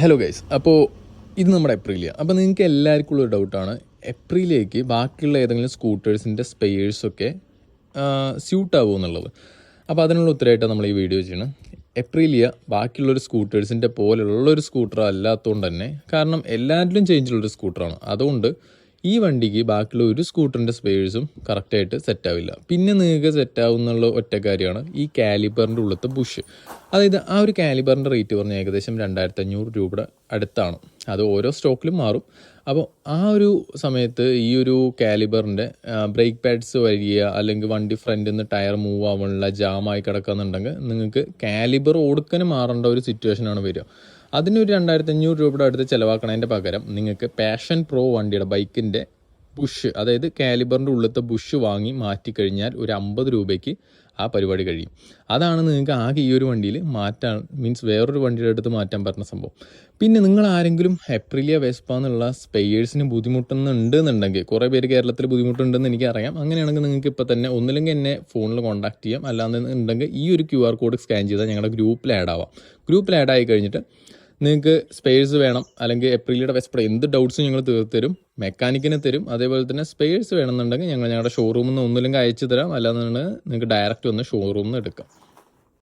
Hello guys, അപ്പോൾ ഇത് നമ്മുടെ എപ്രിലിയ. അപ്പോൾ നിങ്ങൾക്ക് എല്ലാവർക്കും ഉള്ളൊരു ഡൗട്ടാണ്, എപ്രിലേക്ക് ബാക്കിയുള്ള ഏതെങ്കിലും സ്കൂട്ടേഴ്സിൻ്റെ സ്പെയേഴ്സൊക്കെ സ്യൂട്ടാവുമോ എന്നുള്ളത്. അപ്പോൾ അതിനുള്ള ഉത്തരമായിട്ടാണ് നമ്മൾ ഈ വീഡിയോ ചെയ്യണം. എപ്രിലിയ ബാക്കിയുള്ളൊരു സ്കൂട്ടേഴ്സിൻ്റെ പോലുള്ളൊരു സ്കൂട്ടർ അല്ലാത്തതുകൊണ്ട് തന്നെ, കാരണം എല്ലാറ്റിലും ചേഞ്ചുള്ളൊരു സ്കൂട്ടറാണ്. അതുകൊണ്ട് ഈ വണ്ടിക്ക് ബാക്കിയുള്ള ഒരു സ്കൂട്ടറിൻ്റെ സ്പെയേഴ്സും കറക്റ്റായിട്ട് സെറ്റാവില്ല. പിന്നെ നിങ്ങൾക്ക് സെറ്റാവുന്നുള്ള ഒറ്റ കാര്യമാണ് ഈ കാലിബറിൻ്റെ ഉള്ളത്തെ ബുഷ്. അതായത് ആ ഒരു കാലിബറിൻ്റെ റേറ്റ് പറഞ്ഞാൽ ഏകദേശം 2500 രൂപയുടെ അടുത്താണ്. അത് ഓരോ സ്റ്റോക്കിലും മാറും. അപ്പോൾ ആ ഒരു സമയത്ത് ഈ ഒരു കാലിബറിൻ്റെ ബ്രേക്ക് പാഡ്സ് വരിക, അല്ലെങ്കിൽ വണ്ടി ഫ്രണ്ടിൽ നിന്ന് ടയർ മൂവ് ആവാനുള്ള ജാമായി കിടക്കുന്നുണ്ടെങ്കിൽ നിങ്ങൾക്ക് കാലിബർ ഓടുക്കന് മാറേണ്ട ഒരു സിറ്റുവേഷനാണ് വരിക. അതിനൊരു 2500 രൂപയുടെ അടുത്ത് ചിലവാക്കണതിൻ്റെ പകരം നിങ്ങൾക്ക് പാഷൻ പ്രോ വണ്ടിയുടെ ബൈക്കിൻ്റെ ബുഷ്, അതായത് കാലിബറിൻ്റെ ഉള്ളിലത്തെ ബുഷ് വാങ്ങി മാറ്റിക്കഴിഞ്ഞാൽ ഒരു 50 രൂപയ്ക്ക് ആ പരിപാടി കഴിയും. അതാണ് നിങ്ങൾക്ക് ആകെ ഈ ഒരു വണ്ടിയിൽ മാറ്റാൻ, മീൻസ് വേറൊരു വണ്ടിയുടെ അടുത്ത് മാറ്റാൻ പറ്റുന്ന സംഭവം. പിന്നെ നിങ്ങൾ ആരെങ്കിലും എപ്രിലിയ വെസ്പ എന്നുള്ള സ്പെയേഴ്സിന് ബുദ്ധിമുട്ടുന്നുണ്ടെന്നുണ്ടെങ്കിൽ, കുറേ പേര് കേരളത്തിൽ ബുദ്ധിമുട്ടുണ്ടെന്ന് എനിക്കറിയാം. അങ്ങനെയാണെങ്കിൽ നിങ്ങൾക്ക് ഇപ്പോൾ തന്നെ ഒന്നില്ലെങ്കിൽ എന്നെ ഫോണിൽ കോൺടാക്ട് ചെയ്യാം, അല്ലാന്നുണ്ടെങ്കിൽ ഈ ഒരു QR കോഡ് സ്കാൻ ചെയ്താൽ ഞങ്ങളുടെ ഗ്രൂപ്പിൽ ആഡ് ആവാം. ഗ്രൂപ്പിൽ ആഡ് ആയി കഴിഞ്ഞിട്ട് നിങ്ങൾക്ക് സ്പെയേഴ്സ് വേണം, അല്ലെങ്കിൽ എപ്രിലിയുടെ വെസ്പ എന്ത് ഡൗട്ട്സും ഞങ്ങൾ തീർത്തരും, മെക്കാനിക്കിനെ തരും. അതേപോലെ തന്നെ സ്പെയേഴ്സ് വേണമെന്നുണ്ടെങ്കിൽ ഞങ്ങളുടെ ഷോറൂമിൽ നിന്ന് ഒന്നില്ലെങ്കിൽ അയച്ചു തരാം, അല്ലാന്നുണ്ടെങ്കിൽ നിങ്ങൾക്ക് ഡയറക്റ്റ് വന്ന് ഷോറൂമിൽ നിന്ന് എടുക്കാം.